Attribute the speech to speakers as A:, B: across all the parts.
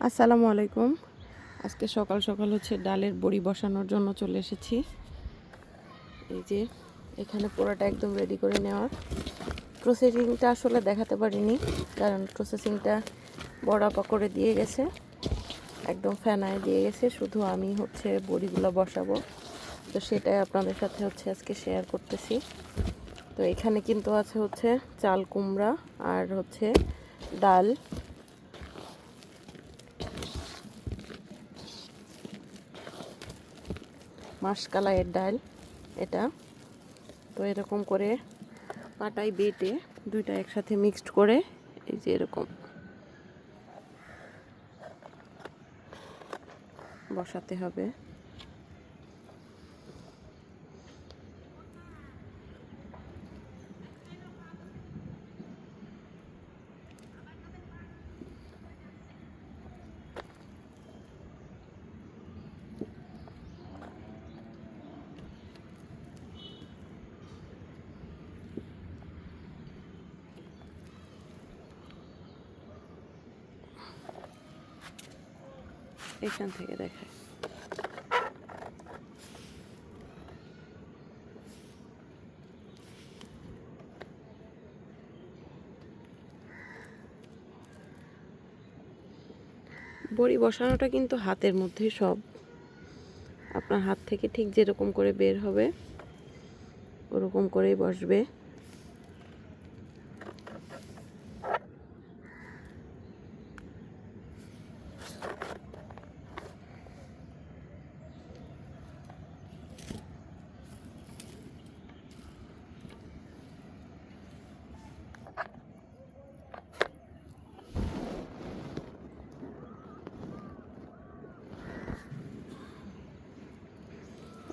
A: আসসালামু আলাইকুম। আজকে সকাল সকাল হচ্ছে ডালের বড়ি বসানোর জন্য চলে এসেছি। এই যে এখানে পুরোটা একদম রেডি করে নেওয়ার প্রসেসিংটা আসলে দেখাতে পারিনি, কারণ প্রসেসিংটা বড় আপা করে দিয়ে গেছে, একদম ফেনায় দিয়ে গেছে। শুধু আমি হচ্ছে বড়িগুলো বসাবো, তো সেটাই আপনাদের সাথে হচ্ছে আজকে শেয়ার করতেছি। তো এখানে কিন্তু আছে হচ্ছে চাল কুমড়া আর হচ্ছে ডাল, মাসকলাইয়ের ডাল এটা। তো এরকম করে পাটায় বেটে দুইটা একসাথে মিক্সড করে এই যে এরকম বসাতে হবে। এখান থেকে দেখায় বড়ি বসানোটা কিন্তু হাতের মধ্যেই সব। আপনার হাত থেকে ঠিক যেরকম করে বের হবে ওরকম করেই বসবে।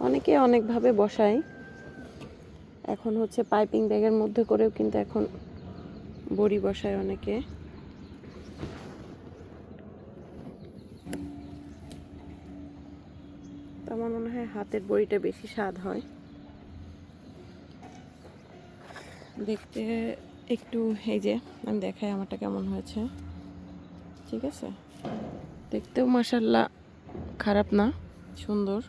A: অনেকে অনেকভাবে বসায়। এখন হচ্ছে পাইপিং ব্যাগের মধ্যে করেও কিন্তু এখন বড়ি বসায় অনেকে। তো আমার মনে হয় হাতের বড়িটা বেশি স্বাদ হয় দেখতে। একটু এই যে আমি দেখাই আমারটা কেমন হয়েছে। ঠিক আছে, দেখতেও মাশাআল্লাহ খারাপ না, সুন্দর।